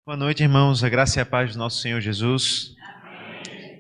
Boa noite, irmãos. A graça e a paz do nosso Senhor Jesus.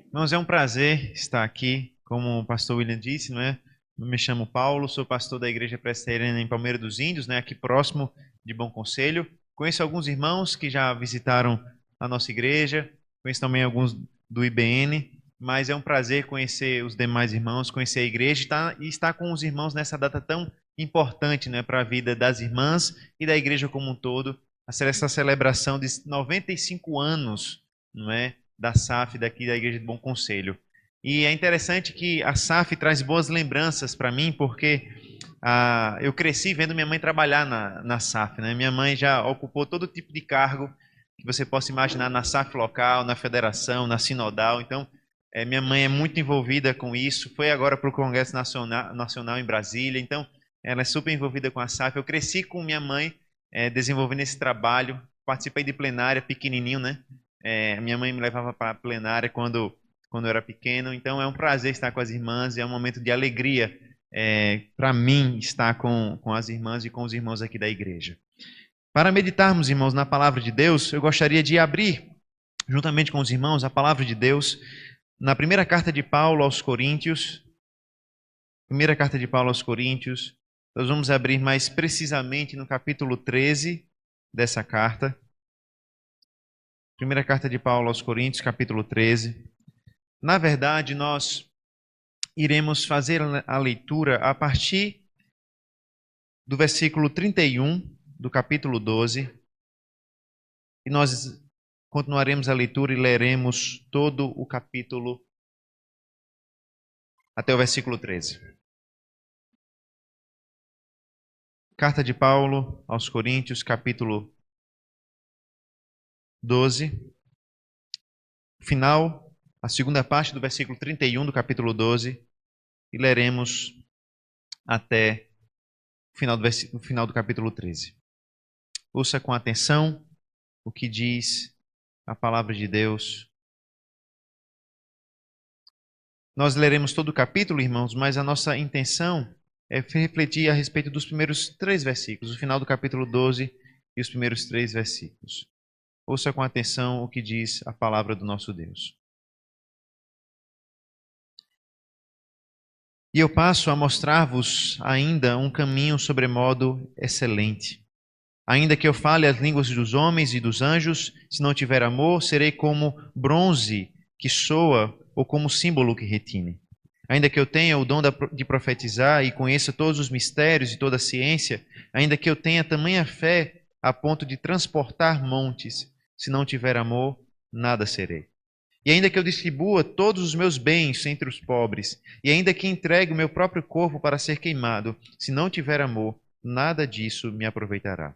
Irmãos, é um prazer estar aqui, como o pastor William disse, não é? Eu me chamo Paulo, sou pastor da Igreja Presbiteriana em Palmeira dos Índios, né? Aqui próximo de Bom Conselho. Conheço alguns irmãos que já visitaram a nossa igreja, conheço também alguns do IBN, mas é um prazer conhecer os demais irmãos, conhecer a igreja e estar com os irmãos nessa data tão importante, né, para a vida das irmãs e da igreja como um todo. Essa celebração de 95 anos, não é, da SAF daqui da Igreja de Bom Conselho. E é interessante que a SAF traz boas lembranças para mim, porque eu cresci vendo minha mãe trabalhar na SAF, né? Minha mãe já ocupou todo tipo de cargo que você possa imaginar na SAF local, na federação, na sinodal. Então, minha mãe é muito envolvida com isso. Foi agora para o Congresso Nacional em Brasília. Então, ela é super envolvida com a SAF. Eu cresci com minha mãe desenvolvendo esse trabalho. Participei de plenária pequenininho, né? Minha mãe me levava para a plenária quando eu era pequeno. Então, é um prazer estar com as irmãs. É um momento de alegria para mim estar com as irmãs e com os irmãos aqui da igreja. Para meditarmos, irmãos, na palavra de Deus, eu gostaria de abrir, juntamente com os irmãos, a palavra de Deus na primeira carta de Paulo aos Coríntios. Primeira carta de Paulo aos Coríntios. Nós vamos abrir mais precisamente no capítulo 13 dessa carta. Primeira carta de Paulo aos Coríntios, capítulo 13. Na verdade, nós iremos fazer a leitura a partir do versículo 31 do capítulo 12. E nós continuaremos a leitura e leremos todo o capítulo até o versículo 13. Carta de Paulo aos Coríntios, capítulo 12. Final, a segunda parte do versículo 31 do capítulo 12. E leremos até o final do capítulo 13. Ouça com atenção o que diz a palavra de Deus. Nós leremos todo o capítulo, irmãos, mas a nossa intenção é refletir a respeito dos primeiros 3 versículos, o final do capítulo 12 e os primeiros 3 versículos. Ouça com atenção o que diz a palavra do nosso Deus. E eu passo a mostrar-vos ainda um caminho sobremodo excelente. Ainda que eu fale as línguas dos homens e dos anjos, se não tiver amor, serei como bronze que soa ou como símbolo que retine. Ainda que eu tenha o dom de profetizar e conheça todos os mistérios e toda a ciência, ainda que eu tenha tamanha fé a ponto de transportar montes, se não tiver amor, nada serei. E ainda que eu distribua todos os meus bens entre os pobres, e ainda que entregue o meu próprio corpo para ser queimado, se não tiver amor, nada disso me aproveitará.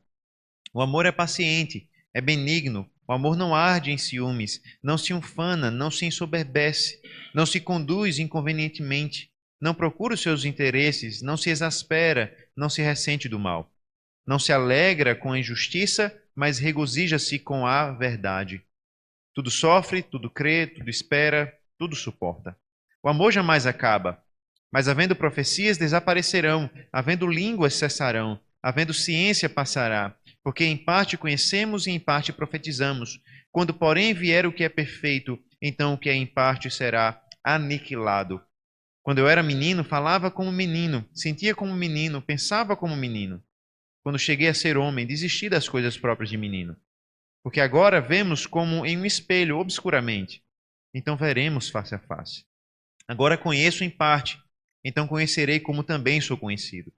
O amor é paciente, é benigno, o amor não arde em ciúmes, não se ufana, não se ensoberbece, não se conduz inconvenientemente, não procura os seus interesses, não se exaspera, não se ressente do mal. Não se alegra com a injustiça, mas regozija-se com a verdade. Tudo sofre, tudo crê, tudo espera, tudo suporta. O amor jamais acaba, mas havendo profecias desaparecerão, havendo línguas cessarão, havendo ciência passará, porque em parte conhecemos e em parte profetizamos. Quando, porém, vier o que é perfeito, então o que é em parte será aniquilado. Quando eu era menino, falava como menino, sentia como menino, pensava como menino. Quando cheguei a ser homem, desisti das coisas próprias de menino. Porque agora vemos como em um espelho, obscuramente. Então veremos face a face. Agora conheço em parte, então conhecerei como também sou conhecido.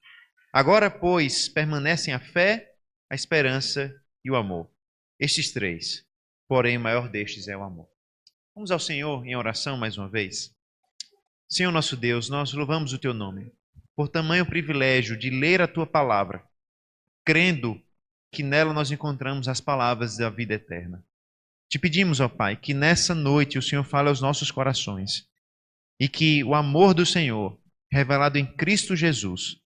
Agora, pois, permanecem a fé, a esperança e o amor. Estes 3, porém o maior destes é o amor. Vamos ao Senhor em oração mais uma vez. Senhor nosso Deus, nós louvamos o Teu nome por tamanho privilégio de ler a Tua palavra, crendo que nela nós encontramos as palavras da vida eterna. Te pedimos, ó Pai, que nessa noite o Senhor fale aos nossos corações e que o amor do Senhor, revelado em Cristo Jesus,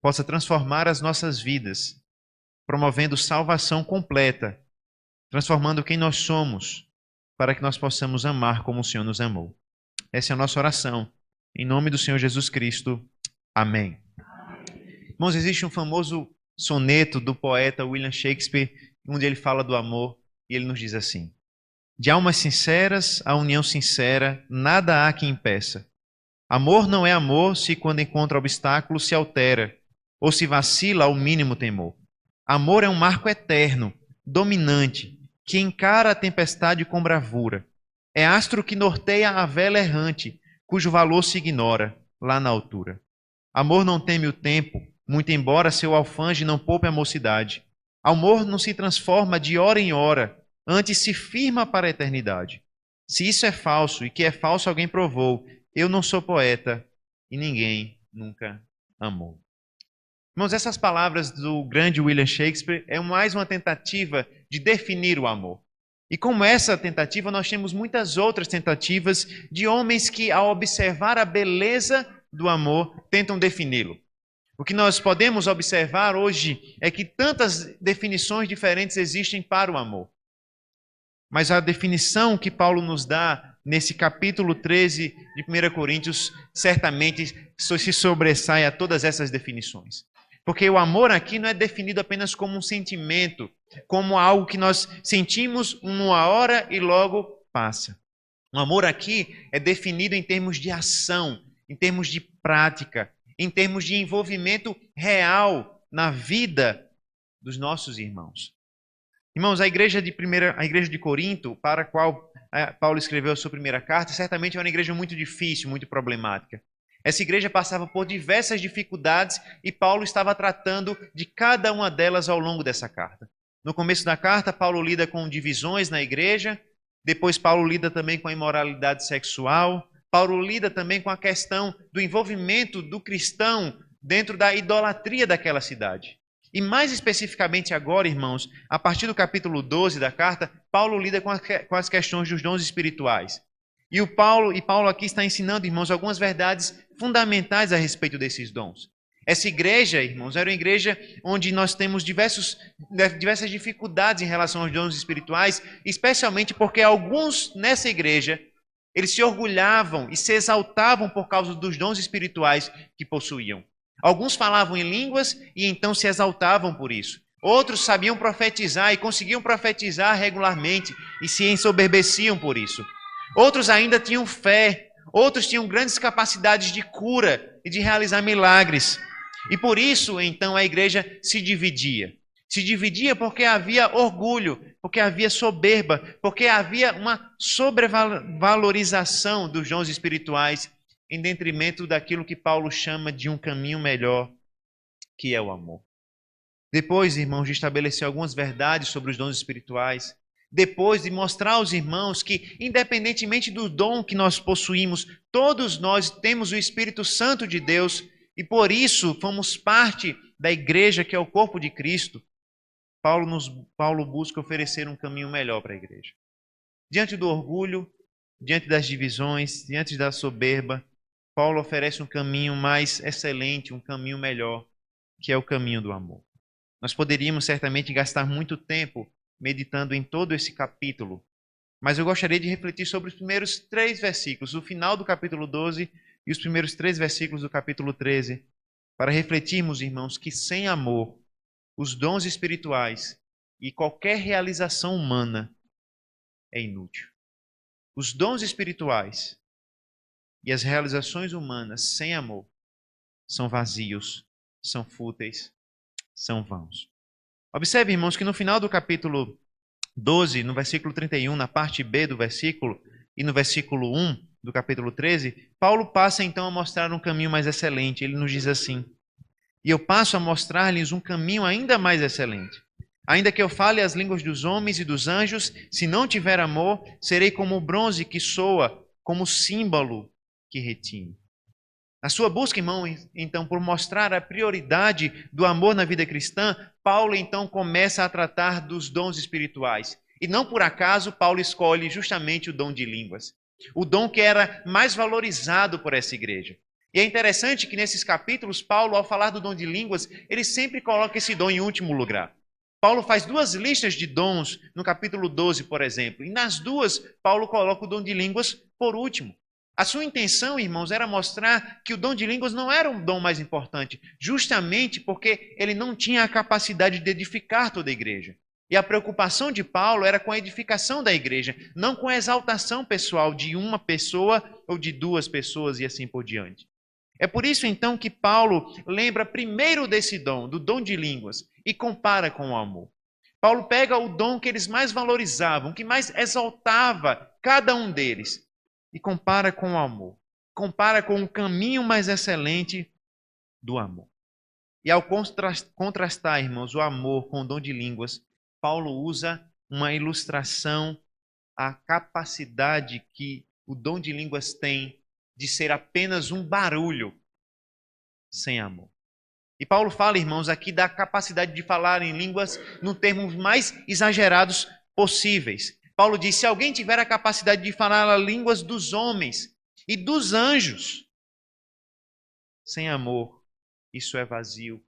possa transformar as nossas vidas, promovendo salvação completa, transformando quem nós somos, para que nós possamos amar como o Senhor nos amou. Essa é a nossa oração. Em nome do Senhor Jesus Cristo. Amém. Irmãos, existe um famoso soneto do poeta William Shakespeare, onde ele fala do amor. E ele nos diz assim: de almas sinceras, a união sincera, nada há que impeça. Amor não é amor se quando encontra obstáculos se altera, ou se vacila ao mínimo temor. Amor é um marco eterno, dominante, que encara a tempestade com bravura. É astro que norteia a vela errante, cujo valor se ignora lá na altura. Amor não teme o tempo, muito embora seu alfange não poupe a mocidade. Amor não se transforma de hora em hora, antes se firma para a eternidade. Se isso é falso, e que é falso alguém provou, eu não sou poeta e ninguém nunca amou. Irmãos, essas palavras do grande William Shakespeare é mais uma tentativa de definir o amor. E como essa tentativa, nós temos muitas outras tentativas de homens que, ao observar a beleza do amor, tentam defini-lo. O que nós podemos observar hoje é que tantas definições diferentes existem para o amor. Mas a definição que Paulo nos dá nesse capítulo 13 de 1 Coríntios certamente se sobressai a todas essas definições. Porque o amor aqui não é definido apenas como um sentimento, como algo que nós sentimos uma hora e logo passa. O amor aqui é definido em termos de ação, em termos de prática, em termos de envolvimento real na vida dos nossos irmãos. Irmãos, a igreja de Corinto, para a qual Paulo escreveu a sua primeira carta, certamente é uma igreja muito difícil, muito problemática. Essa igreja passava por diversas dificuldades e Paulo estava tratando de cada uma delas ao longo dessa carta. No começo da carta, Paulo lida com divisões na igreja, depois Paulo lida também com a imoralidade sexual, Paulo lida também com a questão do envolvimento do cristão dentro da idolatria daquela cidade. E mais especificamente agora, irmãos, a partir do capítulo 12 da carta, Paulo lida com as questões dos dons espirituais. E Paulo aqui está ensinando, irmãos, algumas verdades fundamentais a respeito desses dons. Essa igreja, irmãos, era uma igreja onde nós temos diversas dificuldades em relação aos dons espirituais, especialmente porque alguns nessa igreja, eles se orgulhavam e se exaltavam por causa dos dons espirituais que possuíam. Alguns falavam em línguas e então se exaltavam por isso. Outros sabiam profetizar e conseguiam profetizar regularmente e se ensoberbeciam por isso. Outros ainda tinham fé, outros tinham grandes capacidades de cura e de realizar milagres. E por isso, então, a igreja se dividia. Se dividia porque havia orgulho, porque havia soberba, porque havia uma sobrevalorização dos dons espirituais em detrimento daquilo que Paulo chama de um caminho melhor, que é o amor. Depois, irmãos, de estabelecer algumas verdades sobre os dons espirituais, depois de mostrar aos irmãos que, independentemente do dom que nós possuímos, todos nós temos o Espírito Santo de Deus e por isso fomos parte da igreja que é o corpo de Cristo, Paulo busca oferecer um caminho melhor para a igreja. Diante do orgulho, diante das divisões, diante da soberba, Paulo oferece um caminho mais excelente, um caminho melhor, que é o caminho do amor. Nós poderíamos certamente gastar muito tempo meditando em todo esse capítulo, mas eu gostaria de refletir sobre os primeiros 3 versículos, o final do capítulo 12 e os primeiros 3 versículos do capítulo 13, para refletirmos, irmãos, que sem amor, os dons espirituais e qualquer realização humana é inútil. Os dons espirituais e as realizações humanas sem amor são vazios, são fúteis, são vãos. Observe, irmãos, que no final do capítulo 12, no versículo 31, na parte B do versículo, e no versículo 1 do capítulo 13, Paulo passa então a mostrar um caminho mais excelente. Ele nos diz assim: e eu passo a mostrar-lhes um caminho ainda mais excelente. Ainda que eu fale as línguas dos homens e dos anjos, se não tiver amor, serei como o bronze que soa, como o símbolo que retine. Na sua busca, irmão, então, por mostrar a prioridade do amor na vida cristã, Paulo então começa a tratar dos dons espirituais. E não por acaso Paulo escolhe justamente o dom de línguas. O dom que era mais valorizado por essa igreja. E é interessante que nesses capítulos, Paulo, ao falar do dom de línguas, ele sempre coloca esse dom em último lugar. Paulo faz 2 listas de dons no capítulo 12, por exemplo. E nas 2, Paulo coloca o dom de línguas por último. A sua intenção, irmãos, era mostrar que o dom de línguas não era o dom mais importante, justamente porque ele não tinha a capacidade de edificar toda a igreja. E a preocupação de Paulo era com a edificação da igreja, não com a exaltação pessoal de uma pessoa ou de duas pessoas e assim por diante. É por isso então que Paulo lembra primeiro desse dom, do dom de línguas, e compara com o amor. Paulo pega o dom que eles mais valorizavam, que mais exaltava cada um deles, e compara com o amor. Compara com o caminho mais excelente do amor. E ao contrastar, irmãos, o amor com o dom de línguas, Paulo usa uma ilustração à capacidade que o dom de línguas tem de ser apenas um barulho sem amor. E Paulo fala, irmãos, aqui da capacidade de falar em línguas no termos mais exagerados possíveis. Paulo diz: se alguém tiver a capacidade de falar as línguas dos homens e dos anjos, sem amor, isso é vazio,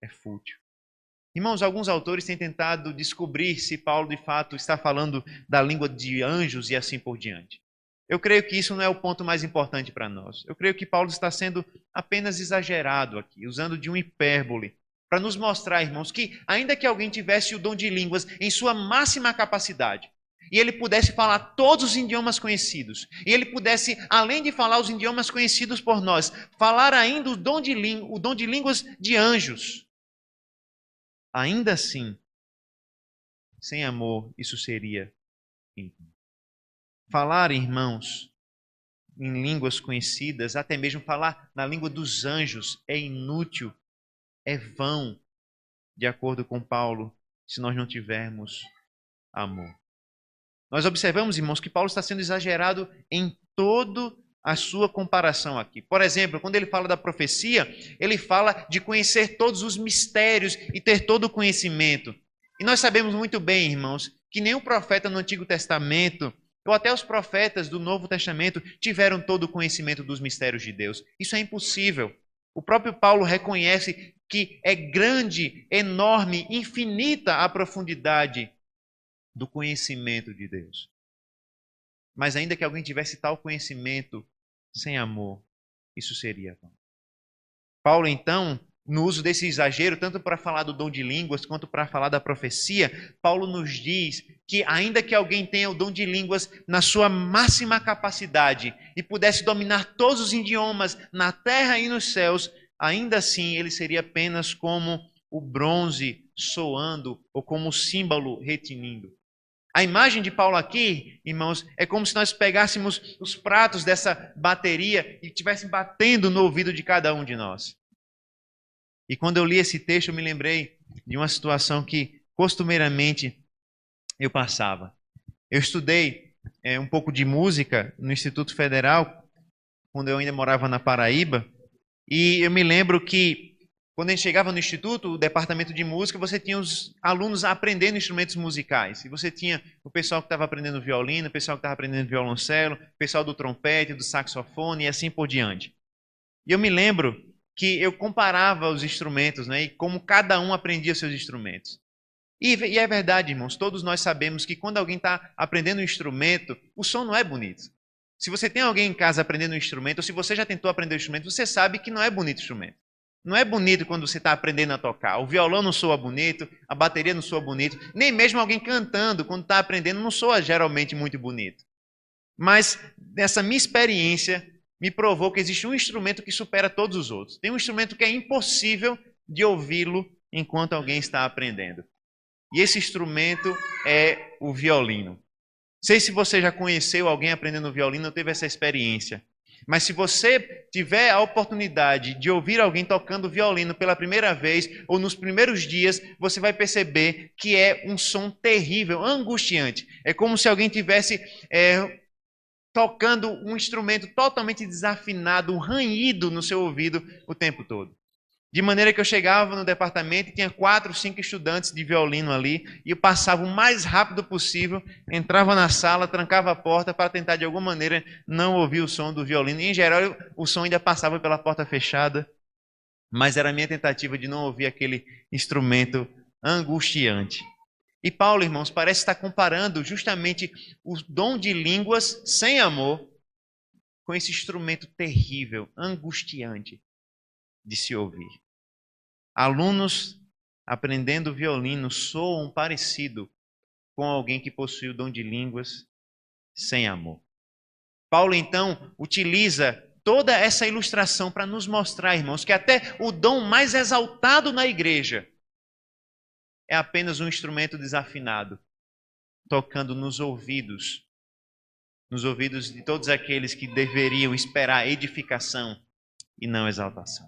é fútil. Irmãos, alguns autores têm tentado descobrir se Paulo de fato está falando da língua de anjos e assim por diante. Eu creio que isso não é o ponto mais importante para nós. Eu creio que Paulo está sendo apenas exagerado aqui, usando de um hipérbole, para nos mostrar, irmãos, que ainda que alguém tivesse o dom de línguas em sua máxima capacidade, e ele pudesse falar todos os idiomas conhecidos, e ele pudesse, além de falar os idiomas conhecidos por nós, falar ainda o dom de línguas de anjos, ainda assim, sem amor, isso seria íntimo. Falar, irmãos, em línguas conhecidas, até mesmo falar na língua dos anjos, é inútil, é vão, de acordo com Paulo, se nós não tivermos amor. Nós observamos, irmãos, que Paulo está sendo exagerado em toda a sua comparação aqui. Por exemplo, quando ele fala da profecia, ele fala de conhecer todos os mistérios e ter todo o conhecimento. E nós sabemos muito bem, irmãos, que nenhum profeta no Antigo Testamento, ou até os profetas do Novo Testamento, tiveram todo o conhecimento dos mistérios de Deus. Isso é impossível. O próprio Paulo reconhece que é grande, enorme, infinita a profundidade do conhecimento de Deus. Mas ainda que alguém tivesse tal conhecimento sem amor, isso seria vão. Paulo, então, no uso desse exagero, tanto para falar do dom de línguas quanto para falar da profecia, Paulo nos diz que ainda que alguém tenha o dom de línguas na sua máxima capacidade e pudesse dominar todos os idiomas na terra e nos céus, ainda assim ele seria apenas como o bronze soando ou como o símbolo retinindo. A imagem de Paulo aqui, irmãos, é como se nós pegássemos os pratos dessa bateria e estivessem batendo no ouvido de cada um de nós. E quando eu li esse texto, eu me lembrei de uma situação que costumeiramente eu passava. Eu estudei um pouco de música no Instituto Federal, quando eu ainda morava na Paraíba, e eu me lembro que quando a gente chegava no instituto, o departamento de música, você tinha os alunos aprendendo instrumentos musicais. E você tinha o pessoal que estava aprendendo violino, o pessoal que estava aprendendo violoncelo, o pessoal do trompete, do saxofone e assim por diante. E eu me lembro que eu comparava os instrumentos, né, e como cada um aprendia seus instrumentos. E é verdade, irmãos, todos nós sabemos que quando alguém está aprendendo um instrumento, o som não é bonito. Se você tem alguém em casa aprendendo um instrumento, ou se você já tentou aprender um instrumento, você sabe que não é bonito o instrumento. Não é bonito quando você está aprendendo a tocar. O violão não soa bonito, a bateria não soa bonito, nem mesmo alguém cantando, quando está aprendendo, não soa geralmente muito bonito. Mas essa minha experiência me provou que existe um instrumento que supera todos os outros. Tem um instrumento que é impossível de ouvi-lo enquanto alguém está aprendendo. E esse instrumento é o violino. Não sei se você já conheceu alguém aprendendo violino ou teve essa experiência. Mas se você tiver a oportunidade de ouvir alguém tocando violino pela primeira vez ou nos primeiros dias, você vai perceber que é um som terrível, angustiante. É como se alguém tivesse tocando um instrumento totalmente desafinado, um ranhido no seu ouvido o tempo todo. De maneira que eu chegava no departamento e tinha 4, 5 estudantes de violino ali, e eu passava o mais rápido possível, entrava na sala, trancava a porta para tentar de alguma maneira não ouvir o som do violino. E, em geral, o som ainda passava pela porta fechada, mas era a minha tentativa de não ouvir aquele instrumento angustiante. E Paulo, irmãos, parece estar comparando justamente o dom de línguas sem amor com esse instrumento terrível, angustiante de se ouvir. Alunos aprendendo violino soam parecido com alguém que possui o dom de línguas sem amor. Paulo, então, utiliza toda essa ilustração para nos mostrar, irmãos, que até o dom mais exaltado na igreja é apenas um instrumento desafinado, tocando nos ouvidos de todos aqueles que deveriam esperar edificação e não exaltação.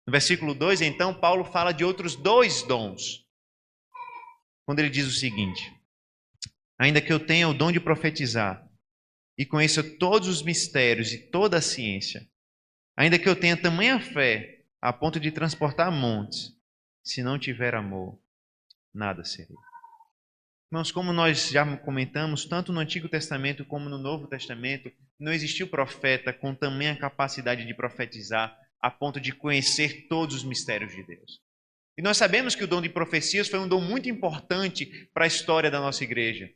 No versículo 2, então, Paulo fala de outros 2 dons. Quando ele diz o seguinte: ainda que eu tenha o dom de profetizar e conheça todos os mistérios e toda a ciência, ainda que eu tenha tamanha fé a ponto de transportar montes, se não tiver amor, nada serei. Irmãos, como nós já comentamos, tanto no Antigo Testamento como no Novo Testamento, não existiu profeta com tamanha capacidade de profetizar a ponto de conhecer todos os mistérios de Deus. E nós sabemos que o dom de profecias foi um dom muito importante para a história da nossa igreja,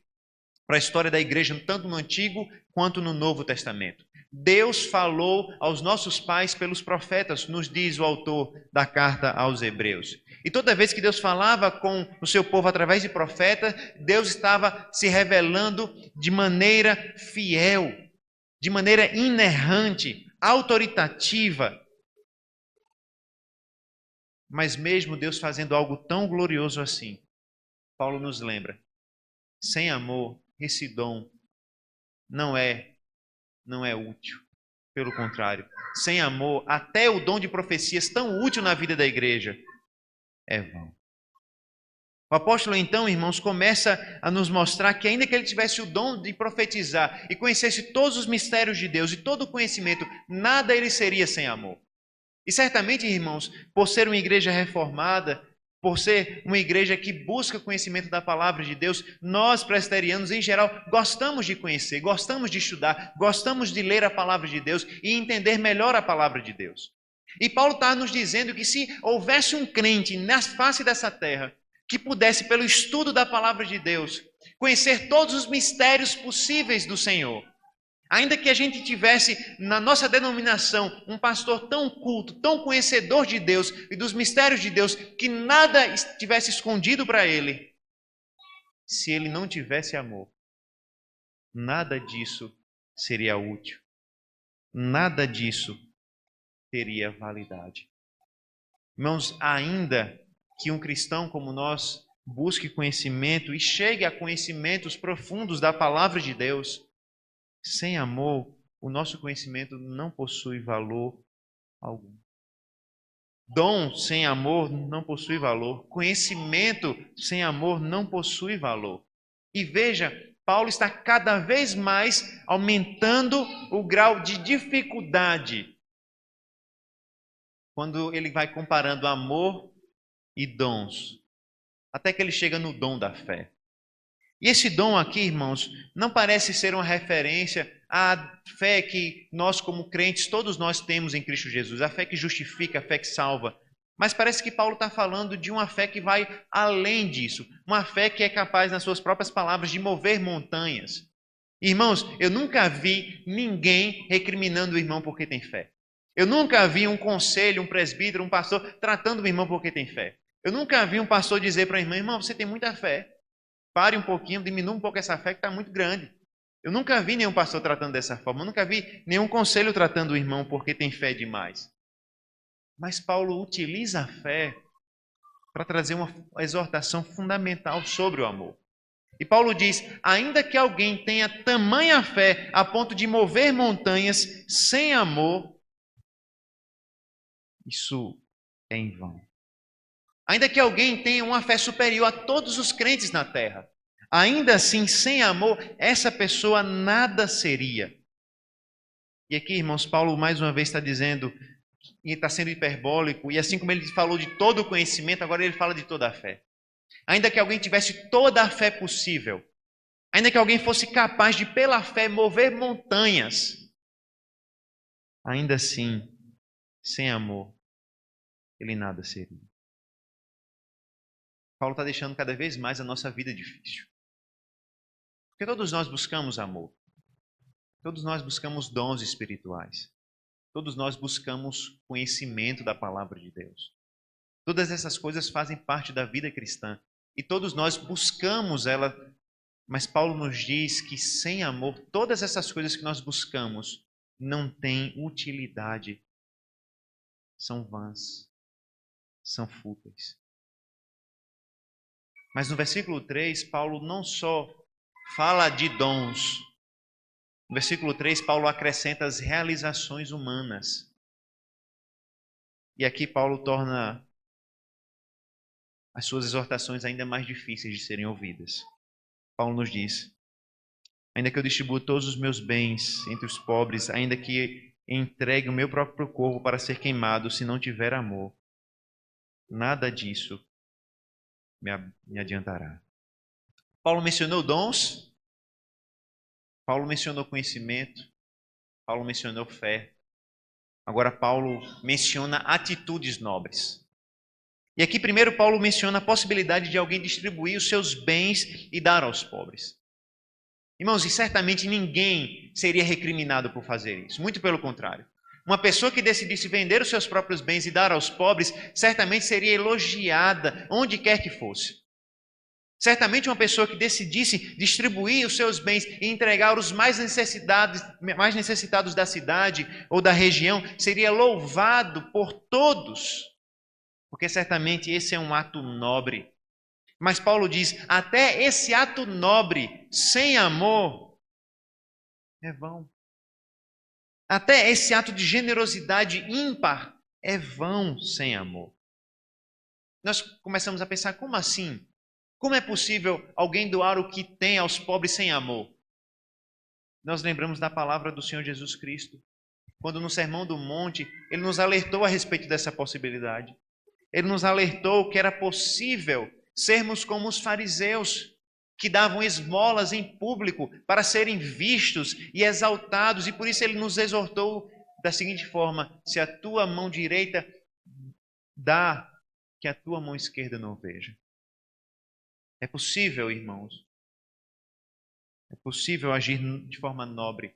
para a história da igreja, tanto no Antigo quanto no Novo Testamento. Deus falou aos nossos pais pelos profetas, nos diz o autor da carta aos Hebreus. E toda vez que Deus falava com o seu povo através de profeta, Deus estava se revelando de maneira fiel, de maneira inerrante, autoritativa. Mas mesmo Deus fazendo algo tão glorioso assim, Paulo nos lembra: sem amor, esse dom não é útil. Pelo contrário, sem amor, até o dom de profecias tão útil na vida da igreja é vão. O apóstolo, então, irmãos, começa a nos mostrar que ainda que ele tivesse o dom de profetizar e conhecesse todos os mistérios de Deus e todo o conhecimento, nada ele seria sem amor. E certamente, irmãos, por ser uma igreja reformada, por ser uma igreja que busca conhecimento da palavra de Deus, nós presbiterianos, em geral, gostamos de conhecer, gostamos de estudar, gostamos de ler a palavra de Deus e entender melhor a palavra de Deus. E Paulo está nos dizendo que se houvesse um crente na face dessa terra que pudesse, pelo estudo da palavra de Deus, conhecer todos os mistérios possíveis do Senhor, ainda que a gente tivesse na nossa denominação um pastor tão culto, tão conhecedor de Deus e dos mistérios de Deus, que nada estivesse escondido para ele, se ele não tivesse amor, nada disso seria útil. Nada disso teria validade. Irmãos, ainda que um cristão como nós busque conhecimento e chegue a conhecimentos profundos da palavra de Deus, sem amor, o nosso conhecimento não possui valor algum. Dom sem amor não possui valor. Conhecimento sem amor não possui valor. E veja, Paulo está cada vez mais aumentando o grau de dificuldade quando ele vai comparando amor e dons, até que ele chega no dom da fé. E esse dom aqui, irmãos, não parece ser uma referência à fé que nós, como crentes, todos nós temos em Cristo Jesus, a fé que justifica, a fé que salva. Mas parece que Paulo está falando de uma fé que vai além disso, uma fé que é capaz, nas suas próprias palavras, de mover montanhas. Irmãos, eu nunca vi ninguém recriminando o irmão porque tem fé. Eu nunca vi um conselho, um presbítero, um pastor tratando o irmão porque tem fé. Eu nunca vi um pastor dizer para a irmã: irmão, você tem muita fé. Pare um pouquinho, diminua um pouco essa fé que está muito grande. Eu nunca vi nenhum pastor tratando dessa forma. Eu nunca vi nenhum conselho tratando o irmão porque tem fé demais. Mas Paulo utiliza a fé para trazer uma exortação fundamental sobre o amor. E Paulo diz: ainda que alguém tenha tamanha fé a ponto de mover montanhas sem amor, isso é em vão. Ainda que alguém tenha uma fé superior a todos os crentes na terra, ainda assim, sem amor, essa pessoa nada seria. E aqui, irmãos, Paulo mais uma vez está dizendo, e está sendo hiperbólico, e assim como ele falou de todo o conhecimento, agora ele fala de toda a fé. Ainda que alguém tivesse toda a fé possível, ainda que alguém fosse capaz de, pela fé, mover montanhas, ainda assim, sem amor, ele nada seria. Paulo está deixando cada vez mais a nossa vida difícil. Porque todos nós buscamos amor. Todos nós buscamos dons espirituais. Todos nós buscamos conhecimento da palavra de Deus. Todas essas coisas fazem parte da vida cristã. E todos nós buscamos ela, mas Paulo nos diz que sem amor, todas essas coisas que nós buscamos não têm utilidade. São vãs, são fúteis. Mas no versículo 3, Paulo não só fala de dons. No versículo 3, Paulo acrescenta as realizações humanas. E aqui Paulo torna as suas exortações ainda mais difíceis de serem ouvidas. Paulo nos diz: ainda que eu distribua todos os meus bens entre os pobres, ainda que entregue o meu próprio corpo para ser queimado, se não tiver amor, nada disso me adiantará. Paulo mencionou dons, Paulo mencionou conhecimento, Paulo mencionou fé. Agora Paulo menciona atitudes nobres. E aqui primeiro Paulo menciona a possibilidade de alguém distribuir os seus bens e dar aos pobres. Irmãos, e certamente ninguém seria recriminado por fazer isso. Muito pelo contrário. Uma pessoa que decidisse vender os seus próprios bens e dar aos pobres, certamente seria elogiada onde quer que fosse. Certamente uma pessoa que decidisse distribuir os seus bens e entregar os mais necessitados da cidade ou da região, seria louvado por todos, porque certamente esse é um ato nobre. Mas Paulo diz, até esse ato nobre, sem amor, é vão. Até esse ato de generosidade ímpar é vão sem amor. Nós começamos a pensar, como assim? Como é possível alguém doar o que tem aos pobres sem amor? Nós lembramos da palavra do Senhor Jesus Cristo, quando no Sermão do Monte, Ele nos alertou a respeito dessa possibilidade. Ele nos alertou que era possível sermos como os fariseus, que davam esmolas em público para serem vistos e exaltados, e por isso Ele nos exortou da seguinte forma: se a tua mão direita dá, que a tua mão esquerda não veja. É possível, irmãos. É possível agir de forma nobre.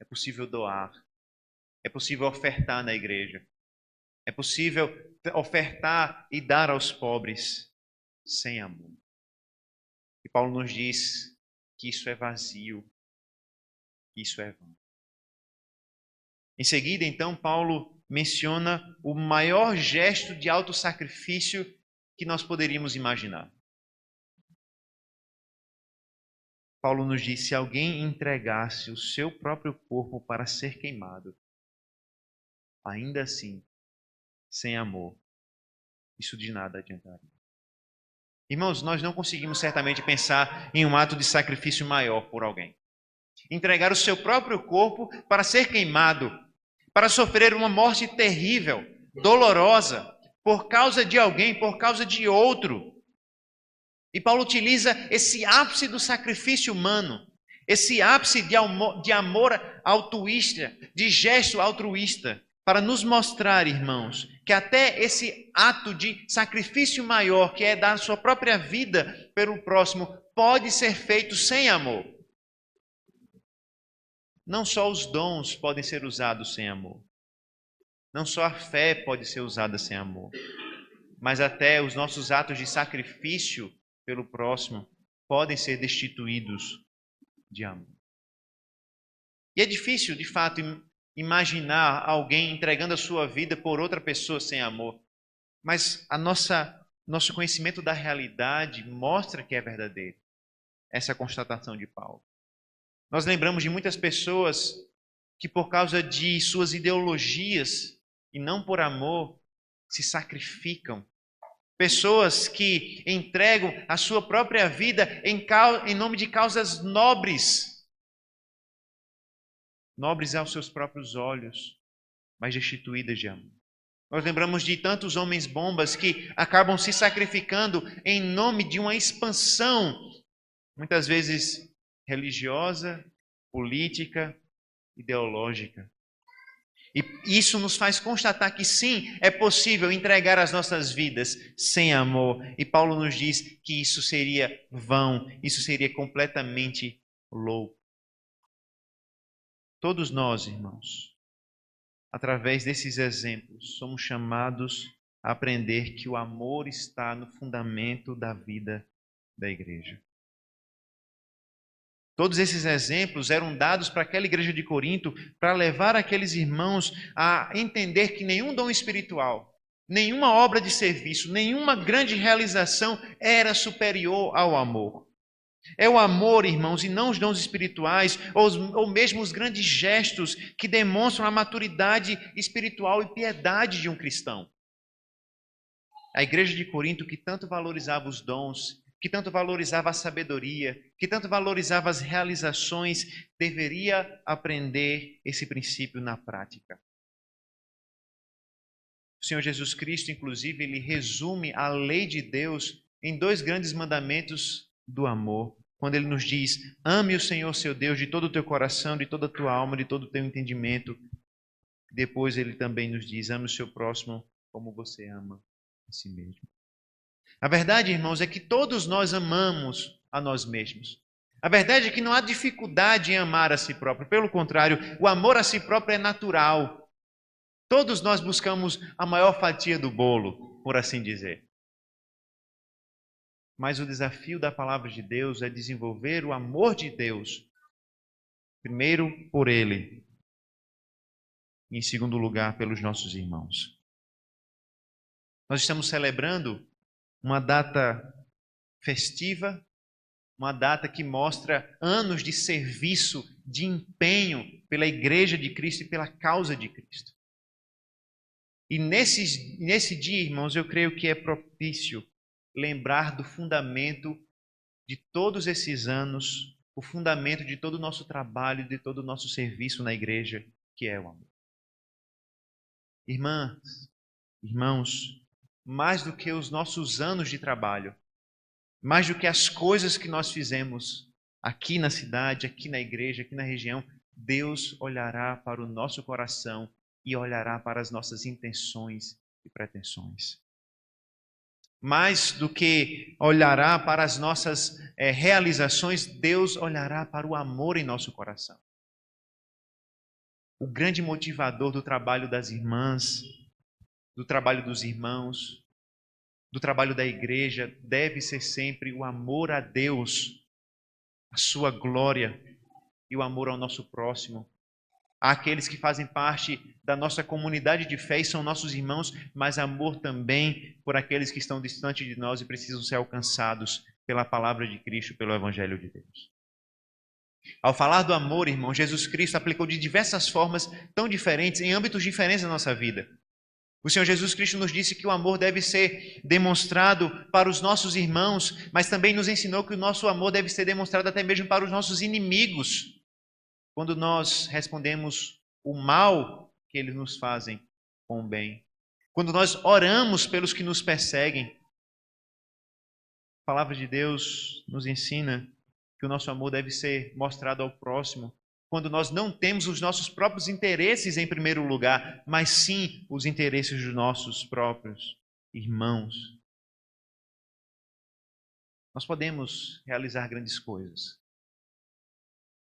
É possível doar. É possível ofertar na igreja. É possível ofertar e dar aos pobres sem amor. E Paulo nos diz que isso é vazio, que isso é vão. Em seguida, então, Paulo menciona o maior gesto de autossacrifício que nós poderíamos imaginar. Paulo nos diz: se alguém entregasse o seu próprio corpo para ser queimado, ainda assim, sem amor, isso de nada adiantaria. Irmãos, nós não conseguimos certamente pensar em um ato de sacrifício maior por alguém. Entregar o seu próprio corpo para ser queimado, para sofrer uma morte terrível, dolorosa, por causa de alguém, por causa de outro. E Paulo utiliza esse ápice do sacrifício humano, esse ápice de amor altruísta, de gesto altruísta, para nos mostrar, irmãos, que até esse ato de sacrifício maior, que é dar sua própria vida pelo próximo, pode ser feito sem amor. Não só os dons podem ser usados sem amor. Não só a fé pode ser usada sem amor. Mas até os nossos atos de sacrifício pelo próximo podem ser destituídos de amor. E é difícil, de fato, imaginar alguém entregando a sua vida por outra pessoa sem amor. Mas nosso conhecimento da realidade mostra que é verdadeiro essa constatação de Paulo. Nós lembramos de muitas pessoas que, por causa de suas ideologias e não por amor, se sacrificam. Pessoas que entregam a sua própria vida em nome de causas nobres. Nobres aos seus próprios olhos, mas destituídas de amor. Nós lembramos de tantos homens bombas que acabam se sacrificando em nome de uma expansão, muitas vezes religiosa, política, ideológica. E isso nos faz constatar que sim, é possível entregar as nossas vidas sem amor. E Paulo nos diz que isso seria vão, isso seria completamente louco. Todos nós, irmãos, através desses exemplos, somos chamados aprender que o amor está no fundamento da vida da igreja. Todos esses exemplos eram dados para aquela igreja de Corinto para levar aqueles irmãos a entender que nenhum dom espiritual, nenhuma obra de serviço, nenhuma grande realização era superior ao amor. É o amor, irmãos, e não os dons espirituais ou mesmo os grandes gestos que demonstram a maturidade espiritual e piedade de um cristão. A igreja de Corinto, que tanto valorizava os dons, que tanto valorizava a sabedoria, que tanto valorizava as realizações, deveria aprender esse princípio na prática. O Senhor Jesus Cristo, inclusive, ele resume a lei de Deus em 2 grandes mandamentos do amor. Quando ele nos diz: ame o Senhor seu Deus de todo o teu coração, de toda a tua alma, de todo o teu entendimento. Depois ele também nos diz: ame o seu próximo como você ama a si mesmo. A verdade, irmãos, é que todos nós amamos a nós mesmos. A verdade é que não há dificuldade em amar a si próprio. Pelo contrário, o amor a si próprio é natural. Todos nós buscamos a maior fatia do bolo, por assim dizer. Mas o desafio da palavra de Deus é desenvolver o amor de Deus, primeiro por Ele, e em segundo lugar pelos nossos irmãos. Nós estamos celebrando uma data festiva, uma data que mostra anos de serviço, de empenho pela Igreja de Cristo e pela causa de Cristo. E nesse dia, irmãos, eu creio que é propício lembrar do fundamento de todos esses anos, o fundamento de todo o nosso trabalho, de todo o nosso serviço na igreja, que é o amor. Irmãs, irmãos, mais do que os nossos anos de trabalho, mais do que as coisas que nós fizemos aqui na cidade, aqui na igreja, aqui na região, Deus olhará para o nosso coração e olhará para as nossas intenções e pretensões. Mais do que olhará para as nossas realizações, Deus olhará para o amor em nosso coração. O grande motivador do trabalho das irmãs, do trabalho dos irmãos, do trabalho da igreja, deve ser sempre o amor a Deus, a sua glória e o amor ao nosso próximo. Àqueles que fazem parte da nossa comunidade de fé e são nossos irmãos, mas amor também por aqueles que estão distantes de nós e precisam ser alcançados pela palavra de Cristo, pelo Evangelho de Deus. Ao falar do amor, irmão, Jesus Cristo aplicou de diversas formas tão diferentes, em âmbitos diferentes da nossa vida. O Senhor Jesus Cristo nos disse que o amor deve ser demonstrado para os nossos irmãos, mas também nos ensinou que o nosso amor deve ser demonstrado até mesmo para os nossos inimigos. Quando nós respondemos o mal que eles nos fazem com o bem. Quando nós oramos pelos que nos perseguem. A palavra de Deus nos ensina que o nosso amor deve ser mostrado ao próximo. Quando nós não temos os nossos próprios interesses em primeiro lugar, mas sim os interesses dos nossos próprios irmãos. Nós podemos realizar grandes coisas.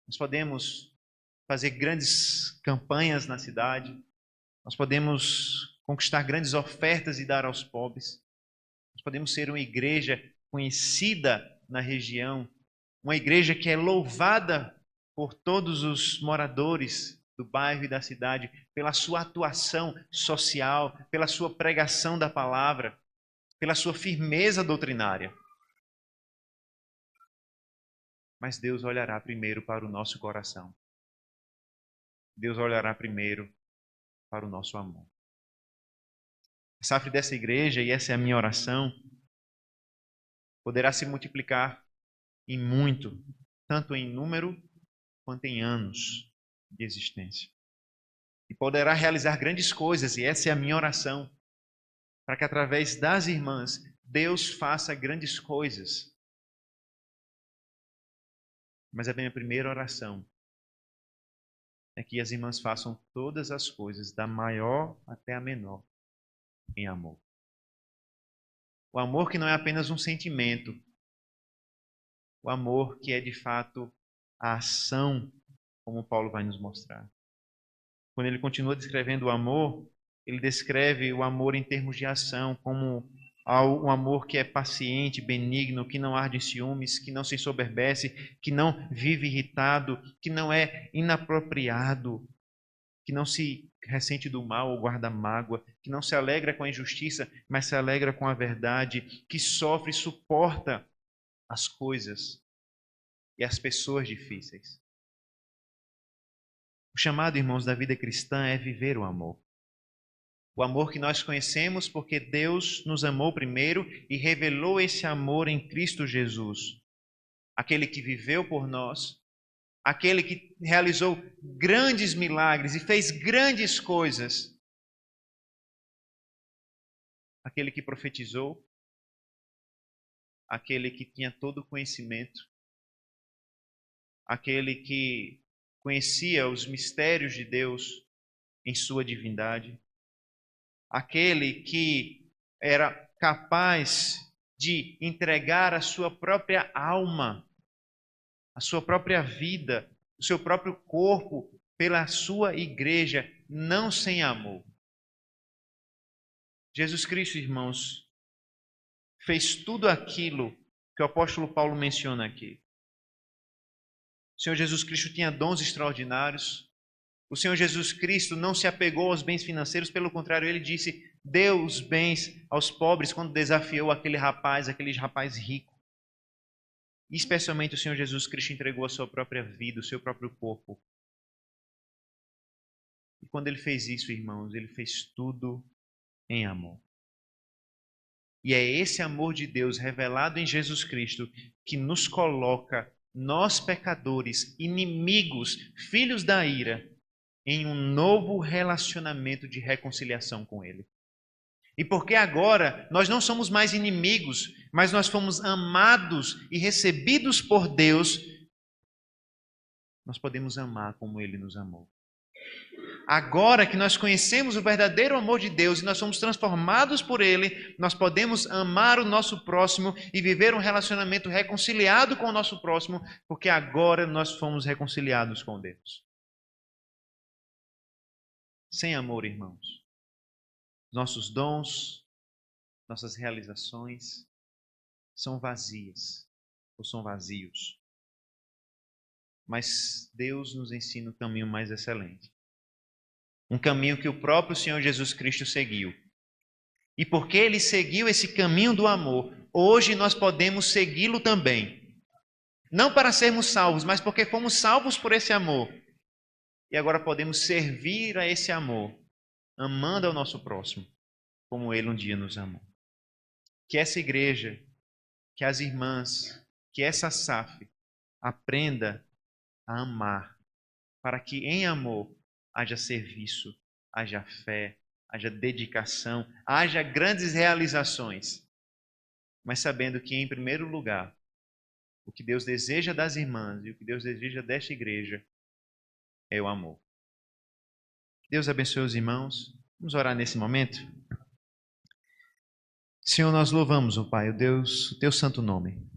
Nós podemos fazer grandes campanhas na cidade. Nós podemos conquistar grandes ofertas e dar aos pobres. Nós podemos ser uma igreja conhecida na região, uma igreja que é louvada por todos os moradores do bairro e da cidade, pela sua atuação social, pela sua pregação da palavra, pela sua firmeza doutrinária. Mas Deus olhará primeiro para o nosso coração. Deus olhará primeiro para o nosso amor. A SAFRE dessa igreja, e essa é a minha oração, poderá se multiplicar em muito, tanto em número quanto em anos de existência. E poderá realizar grandes coisas, e essa é a minha oração, para que através das irmãs, Deus faça grandes coisas. Mas a minha primeira oração é que as irmãs façam todas as coisas, da maior até a menor, em amor. O amor que não é apenas um sentimento. O amor que é, de fato, a ação, como Paulo vai nos mostrar. Quando ele continua descrevendo o amor, Ele descreve o amor em termos de ação, como um amor que é paciente, benigno, que não arde em ciúmes, que não se ensoberbece, que não vive irritado, que não é inapropriado, que não se ressente do mal ou guarda mágoa, que não se alegra com a injustiça, mas se alegra com a verdade, que sofre e suporta as coisas e as pessoas difíceis. O chamado, irmãos, da vida cristã é viver o amor. O amor que nós conhecemos porque Deus nos amou primeiro e revelou esse amor em Cristo Jesus. Aquele que viveu por nós, aquele que realizou grandes milagres e fez grandes coisas. Aquele que profetizou, aquele que tinha todo o conhecimento, aquele que conhecia os mistérios de Deus em sua divindade, aquele que era capaz de entregar a sua própria alma, a sua própria vida, o seu próprio corpo pela sua igreja, não sem amor. Jesus Cristo, irmãos, fez tudo aquilo que o apóstolo Paulo menciona aqui. O Senhor Jesus Cristo tinha dons extraordinários. O Senhor Jesus Cristo não se apegou aos bens financeiros, pelo contrário, ele disse, deu os bens aos pobres quando desafiou aquele rapaz rico. E especialmente o Senhor Jesus Cristo entregou a sua própria vida, o seu próprio corpo. E quando ele fez isso, irmãos, ele fez tudo em amor. E é esse amor de Deus revelado em Jesus Cristo que nos coloca, nós pecadores, inimigos, filhos da ira, em um novo relacionamento de reconciliação com Ele. E porque agora nós não somos mais inimigos, mas nós fomos amados e recebidos por Deus, nós podemos amar como Ele nos amou. Agora que nós conhecemos o verdadeiro amor de Deus e nós somos transformados por Ele, nós podemos amar o nosso próximo e viver um relacionamento reconciliado com o nosso próximo, porque agora nós fomos reconciliados com Deus. Sem amor, irmãos, nossos dons, nossas realizações são vazias ou são vazios. Mas Deus nos ensina o caminho mais excelente. Um caminho que o próprio Senhor Jesus Cristo seguiu. E porque Ele seguiu esse caminho do amor, hoje nós podemos segui-lo também. Não para sermos salvos, mas porque fomos salvos por esse amor. E agora podemos servir a esse amor, amando ao nosso próximo, como Ele um dia nos amou. Que essa igreja, que as irmãs, que essa SAF aprenda a amar, para que em amor haja serviço, haja fé, haja dedicação, haja grandes realizações, mas sabendo que, em primeiro lugar, o que Deus deseja das irmãs e o que Deus deseja desta igreja é o amor. Deus abençoe os irmãos. Vamos orar nesse momento? Senhor, nós louvamos, ó Pai, o Deus, o Teu santo nome,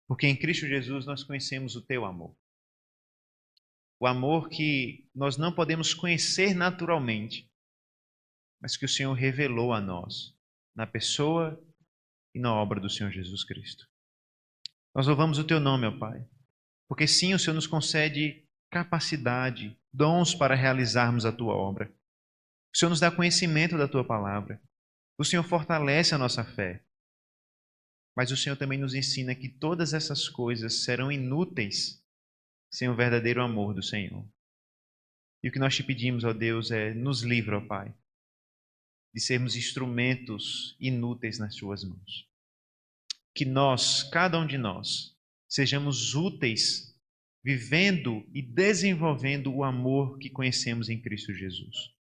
porque em Cristo Jesus nós conhecemos o Teu amor. O amor que nós não podemos conhecer naturalmente, mas que o Senhor revelou a nós, na pessoa e na obra do Senhor Jesus Cristo. Nós louvamos o Teu nome, ó Pai, porque sim, o Senhor nos concede capacidade, dons para realizarmos a Tua obra. O Senhor nos dá conhecimento da Tua palavra. O Senhor fortalece a nossa fé. Mas o Senhor também nos ensina que todas essas coisas serão inúteis sem o verdadeiro amor do Senhor. E o que nós te pedimos, ó Deus, é nos livra, ó Pai, de sermos instrumentos inúteis nas Tuas mãos. Que nós, cada um de nós, sejamos úteis, vivendo e desenvolvendo o amor que conhecemos em Cristo Jesus.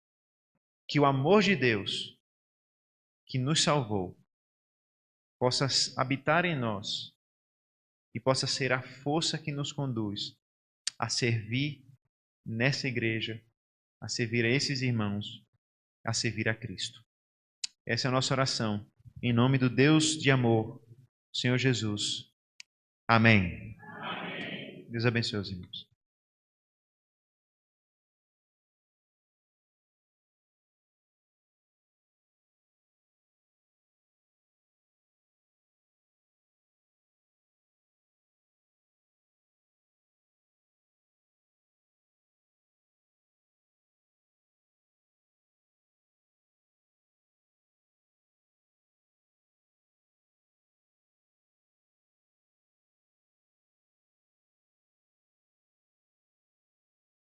Que o amor de Deus, que nos salvou, possa habitar em nós e possa ser a força que nos conduz a servir nessa igreja, a servir a esses irmãos, a servir a Cristo. Essa é a nossa oração. Em nome do Deus de amor, Senhor Jesus. Amém. Amém. Deus abençoe os irmãos.